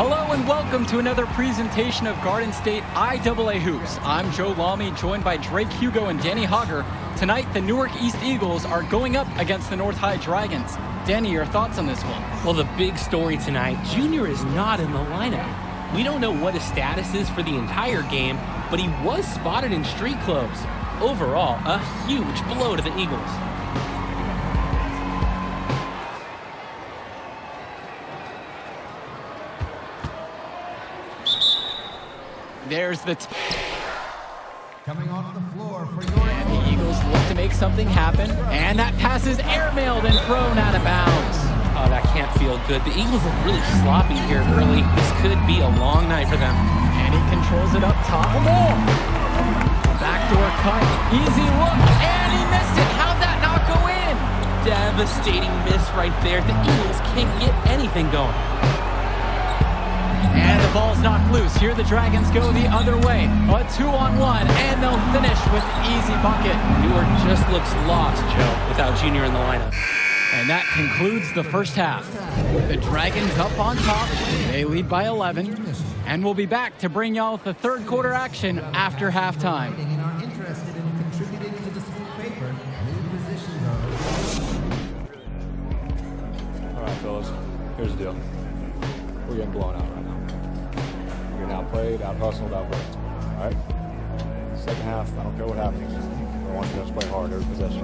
Hello and welcome to another presentation of Garden State IAA Hoops. I'm Joe Lamy, joined by Drake Hugo and Danny Hogger. Tonight, the Newark East Eagles are going up against the North High Dragons. Danny, your thoughts on this one? Well, the big story tonight, Junior is not in the lineup. We don't know what his status is for the entire game, but he was spotted in street clothes. Overall, a huge blow to the Eagles. There's the coming off the floor for your and the Eagles look to make something happen, and that pass is airmailed and thrown out of bounds. Oh, that can't feel good. The Eagles look really sloppy here early. This could be a long night for them. And he controls it up top. Backdoor cut, easy look, and he missed it. How'd that not go in? Devastating miss right there. The Eagles can't get anything going. And the ball's knocked loose. Here the Dragons go the other way. A 2-on-1, and they'll finish with an easy bucket. Newark just looks lost, Joe, without Junior in the lineup. And that concludes the first half. The Dragons up on top. They lead by 11. And we'll be back to bring y'all the third quarter action after halftime. and are interested in contributing to the school paper. New position All right, fellas, here's the deal. We're getting blown out right now. We're getting outplayed, out-hustled, out-worked. All right? Second half, I don't care what happens. I want you guys to play hard every possession.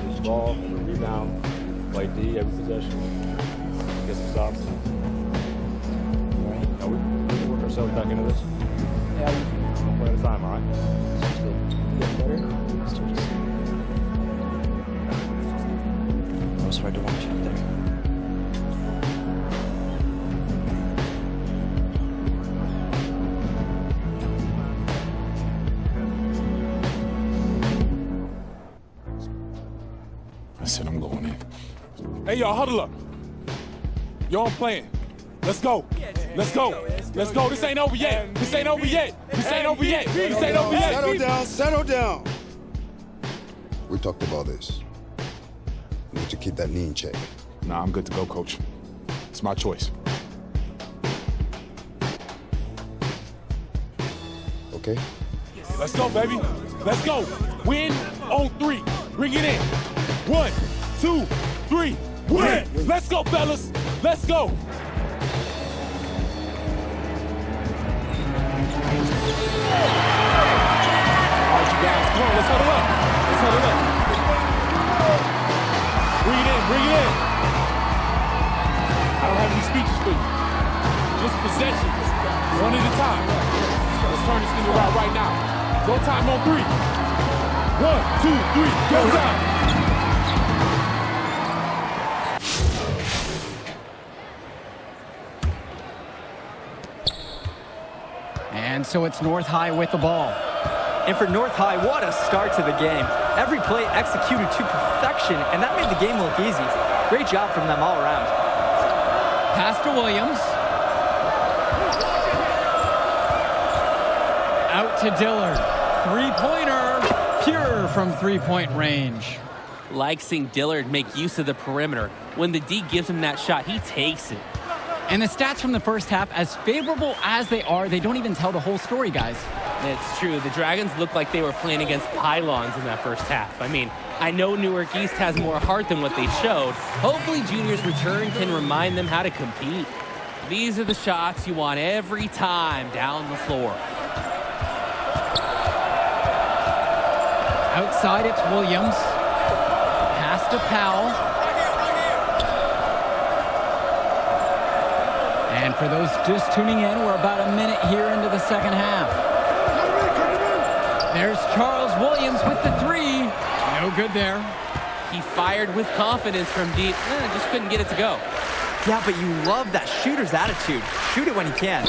Lose the ball, every rebound, play D every possession. Get some stops. Now we can work ourselves back into this. Yeah, one play at a time, all right? Getting better. It was hard to watch out there. I said I'm going in. Hey, y'all, huddle up. Y'all playing. Let's go. Let's go. Let's go. This ain't over yet. This ain't over yet. This ain't over yet. This ain't over yet. Settle down. Settle down. We talked about this. We need to keep that knee in check. Nah, I'm good to go, coach. It's my choice. Okay? Let's go, baby. Let's go. Win on 3. Bring it in. 1, 2, 3. Win. Let's go, fellas. Let's go. All right, you guys, come on, let's huddle up. Let's huddle up. Bring it in, bring it in. I don't have any speeches for you. Just possessions, one at a time. Let's turn this thing around right now. Go time on 3. 1, 2, 3, go time. And so it's North High with the ball. And for North High, what a start to the game. Every play executed to perfection, and that made the game look easy. Great job from them all around. Pass to Williams. Out to Dillard. Three-pointer. Pure from three-point range. Like seeing Dillard make use of the perimeter. When the D gives him that shot, he takes it. And the stats from the first half, as favorable as they are, they don't even tell the whole story, guys. It's true. The Dragons looked like they were playing against pylons in that first half. I mean, I know Newark East has more heart than what they showed. Hopefully Junior's return can remind them how to compete. These are the shots you want every time down the floor. Outside, it's Williams. Pass to Powell. And for those just tuning in, we're about a minute here into the second half. There's Charles Williams with the 3. No good there. He fired with confidence from deep. Just couldn't get it to go. Yeah, but you love that shooter's attitude. Shoot it when he can.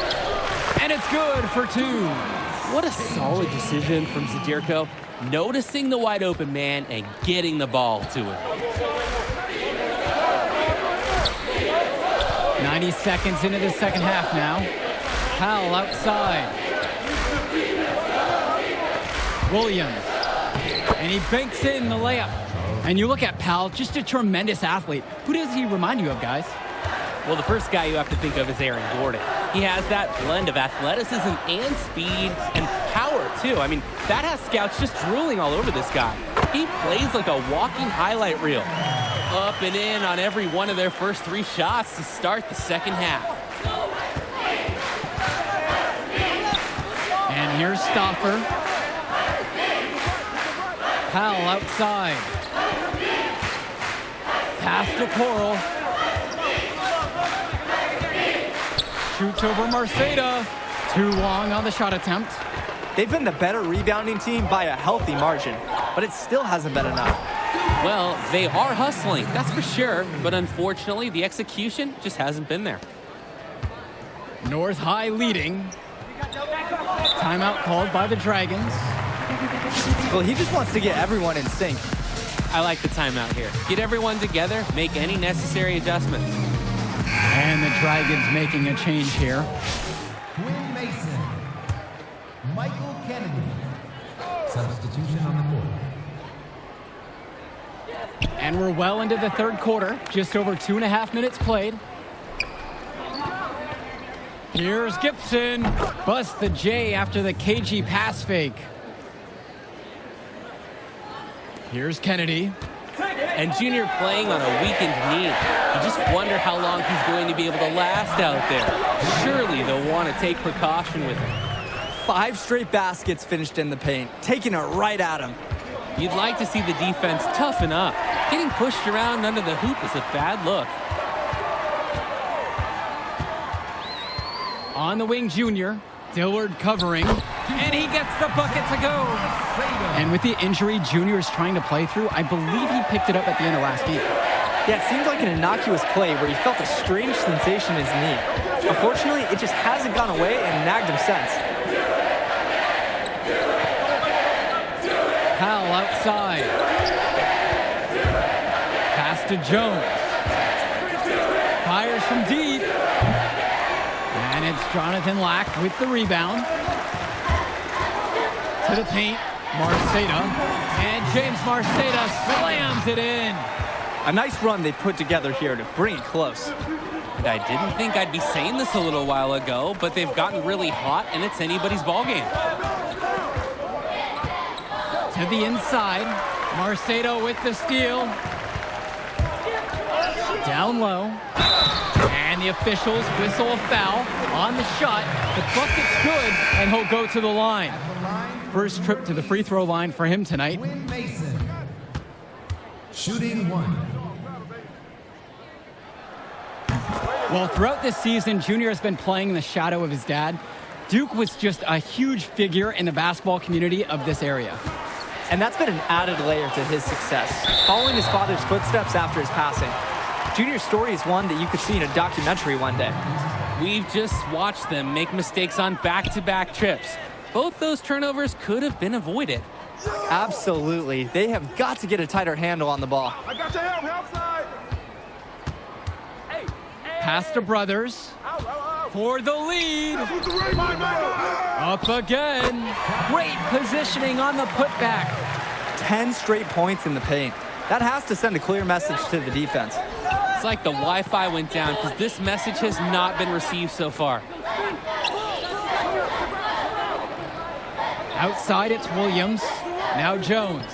And it's good for 2. What a solid decision from Zadirko. Noticing the wide open man and getting the ball to him. 90 seconds into the second half now. Powell outside. Williams. And he banks in the layup. And you look at Powell, just a tremendous athlete. Who does he remind you of, guys? Well, the first guy you have to think of is Aaron Gordon. He has that blend of athleticism and speed and power, too. I mean, that has scouts just drooling all over this guy. He plays like a walking highlight reel. Up and in on every one of their first 3 shots to start the second half. And here's Stoffer. Powell outside. Pass to Coral. Shoots over Marceda. Too long on the shot attempt. They've been the better rebounding team by a healthy margin, but it still hasn't been enough. Well, they are hustling, that's for sure, but unfortunately, the execution just hasn't been there. North High leading. Timeout called by the Dragons. Well, he just wants to get everyone in sync. I like the timeout here. Get everyone together, make any necessary adjustments. And the Dragons making a change here. Quinn Mason. Michael Kennedy. Substitution on the court. And we're well into the third quarter. Just over 2.5 minutes played. Here's Gibson. Busts the J after the KG pass fake. Here's Kennedy. And Junior playing on a weakened knee. You just wonder how long he's going to be able to last out there. Surely they'll want to take precaution with him. 5 straight baskets finished in the paint, taking it right at him. You'd like to see the defense toughen up. Getting pushed around under the hoop is a bad look. On the wing, Junior. Dillard covering. And he gets the bucket to go. And with the injury Junior's trying to play through, I believe he picked it up at the end of last game. Yeah, it seemed like an innocuous play where he felt a strange sensation in his knee. Unfortunately, it just hasn't gone away and nagged him since. Powell outside. Pass to Jones. Fires from deep. And it's Jonathan Lack with the rebound. To the paint, Marceda. And James Marceda slams it in. A nice run they've put together here to bring it close. And I didn't think I'd be saying this a little while ago, but they've gotten really hot, and it's anybody's ballgame. To the inside, Marceda with the steal. Down low. And the officials whistle a foul on the shot. The bucket's good, and he'll go to the line. First trip to the free throw line for him tonight. Quinn Mason. Shooting 1. Well, throughout this season, Junior has been playing in the shadow of his dad. Duke was just a huge figure in the basketball community of this area. And that's been an added layer to his success, following his father's footsteps after his passing. Junior's story is one that you could see in a documentary one day. We've just watched them make mistakes on back-to-back trips. Both those turnovers could have been avoided. Absolutely. They have got to get a tighter handle on the ball. I got your help side. Pass to Brothers for the lead. Up again. Great positioning on the putback. 10 straight points in the paint. That has to send a clear message to the defense. It's like the Wi-Fi went down because this message has not been received so far. Outside, it's Williams. Now Jones.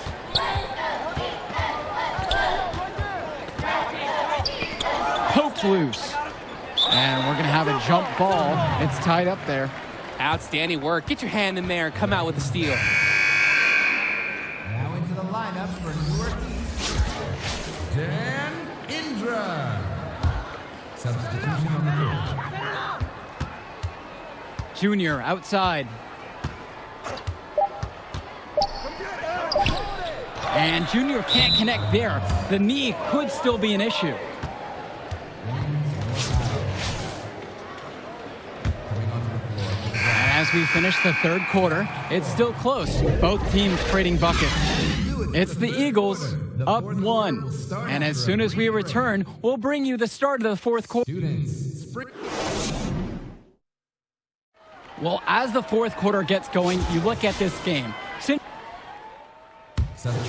Poked loose. And we're going to have a jump ball. It's tied up there. Outstanding work. Get your hand in there and come out with a steal. Now into the lineup for Newark East. Dan Indra. Substitution on the court. Junior outside. And Junior can't connect there. The knee could still be an issue. As we finish the third quarter, it's still close. Both teams trading buckets. It's the Eagles up 1. And as soon as we return, we'll bring you the start of the fourth quarter. Well, as the fourth quarter gets going, you look at this game.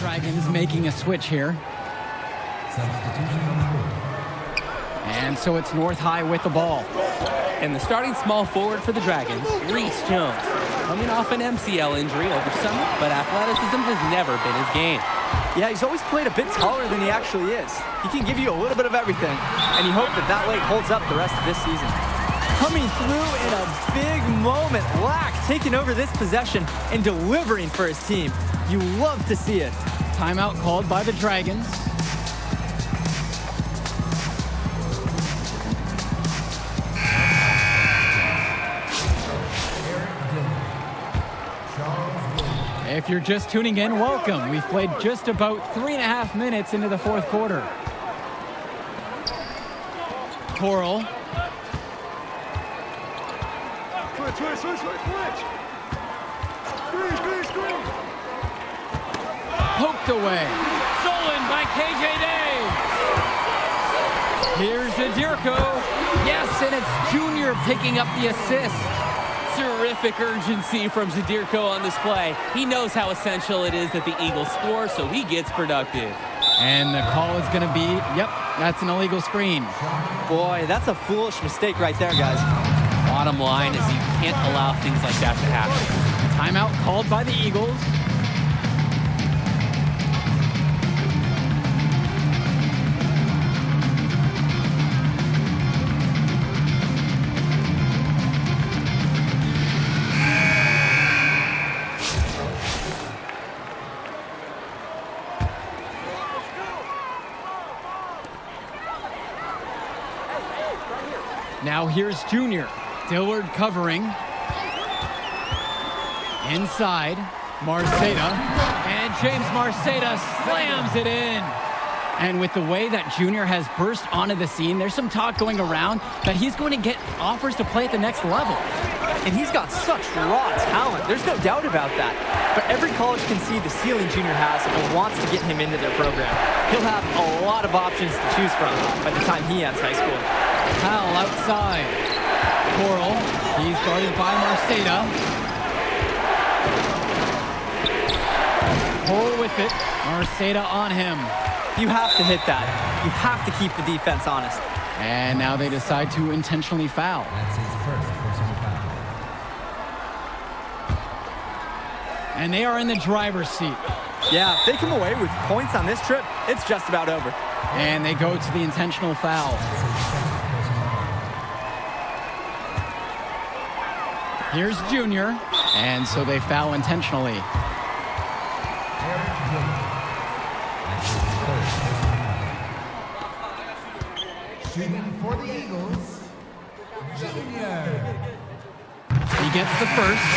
Dragons making a switch here. Substitution on the court. And so it's North High with the ball. And the starting small forward for the Dragons, Reese Jones, coming off an MCL injury over summer, but athleticism has never been his game. Yeah, he's always played a bit taller than he actually is. He can give you a little bit of everything, and you hope that that leg holds up the rest of this season. Coming through in a big moment, Lack taking over this possession and delivering for his team. You love to see it. Timeout called by the Dragons. If you're just tuning in, welcome. We've played just about 3.5 minutes into the fourth quarter. Coral. Switch. Screen. Poked away. Stolen by KJ Day. Here's Zadirko. Yes, and it's Junior picking up the assist. Terrific urgency from Zadirko on this play. He knows how essential it is that the Eagles score, so he gets productive. And the call is going to be, yep, that's an illegal screen. Boy, that's a foolish mistake right there, guys. Bottom line is you can't allow things like that to happen. Timeout called by the Eagles. Now here's Junior. Dillard covering. Inside, Marceda. And James Marceda slams it in. And with the way that Junior has burst onto the scene, there's some talk going around that he's going to get offers to play at the next level. And he's got such raw talent. There's no doubt about that. But every college can see the ceiling Junior has and wants to get him into their program. He'll have a lot of options to choose from by the time he ends high school. Powell outside. Coral, he's guarded by Marceda. Coral with it. Marceda on him. You have to hit that. You have to keep the defense honest. And now they decide to intentionally foul. That's his first personal foul. And they are in the driver's seat. Yeah, if they come away with points on this trip, it's just about over. And they go to the intentional foul. Here's Junior. And so they foul intentionally. Shooting for the Eagles, Junior. He gets the first,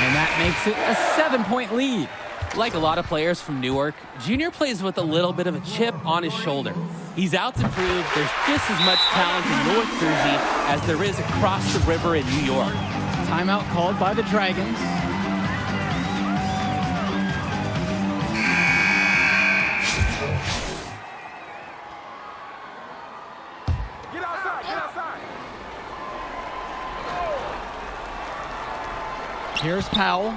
and that makes it a 7-point lead. Like a lot of players from Newark, Junior plays with a little bit of a chip on his shoulder. He's out to prove there's just as much talent in North Jersey as there is across the river in New York. Timeout called by the Dragons. Get outside. Here's Powell.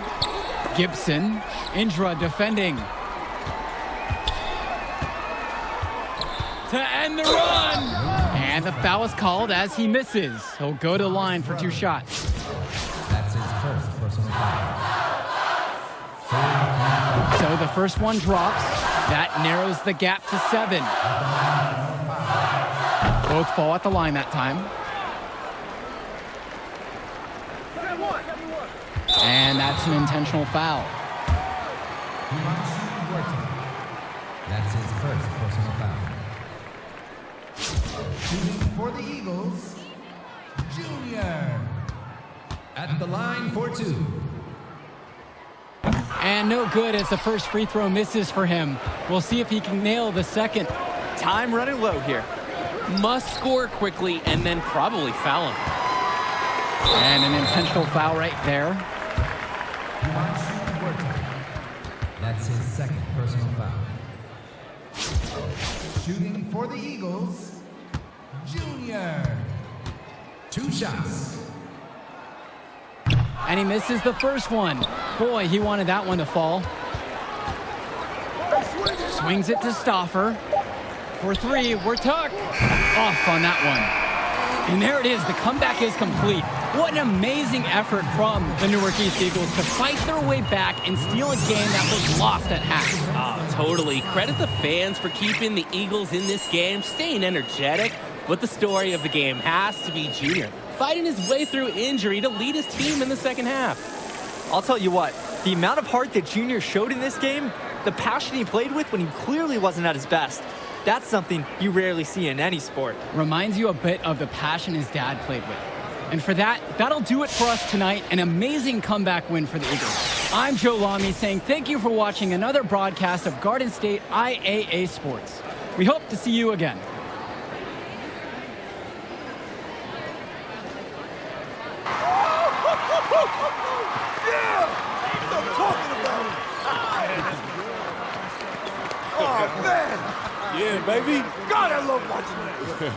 Gibson. Indra defending. To end the run. And the foul is called as he misses. He'll go to the line for 2 shots. That's his first personal foul. So the first one drops. That narrows the gap to 7. Both fall at the line that time. And that's an intentional foul. That's his first personal foul. Shooting for the Eagles, Junior. At the line for 2. And no good as the first free throw misses for him. We'll see if he can nail the second. Time running low here. Must score quickly and then probably foul him. And an intentional foul right there. That's his second personal foul. Shooting for the Eagles, Junior. 2 shots. And he misses the first one. Boy, he wanted that one to fall. Swings it to Stauffer. For three, we're tucked. Off on that one. And there it is. The comeback is complete. What an amazing effort from the Newark East Eagles to fight their way back and steal a game that was lost at half. Totally. Credit the fans for keeping the Eagles in this game, staying energetic. But the story of the game has to be Junior, fighting his way through injury to lead his team in the second half. I'll tell you what, the amount of heart that Junior showed in this game, the passion he played with when he clearly wasn't at his best, that's something you rarely see in any sport. Reminds you a bit of the passion his dad played with. And for that, that'll do it for us tonight. An amazing comeback win for the Eagles. I'm Joe Lamy saying thank you for watching another broadcast of Garden State IAA Sports. We hope to see you again. Oh, man! Yeah, baby. God, I love watching that.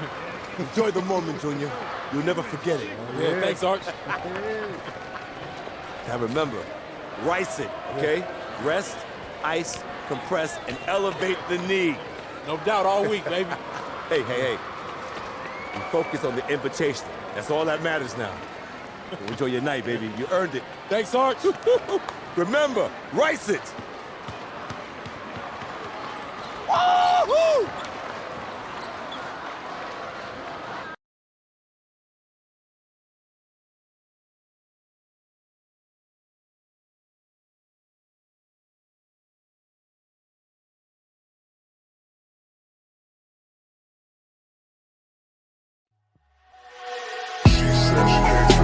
Enjoy the moment, Junior. You'll never forget it. Yeah, thanks, Arch. Now remember, rice it, okay? Rest, ice, compress, and elevate the knee. No doubt, all week, baby. Hey. You focus on the invitation. That's all that matters now. Enjoy your night, baby. You earned it. Thanks, Arch. Remember, rice it. Woo-hoo! She said she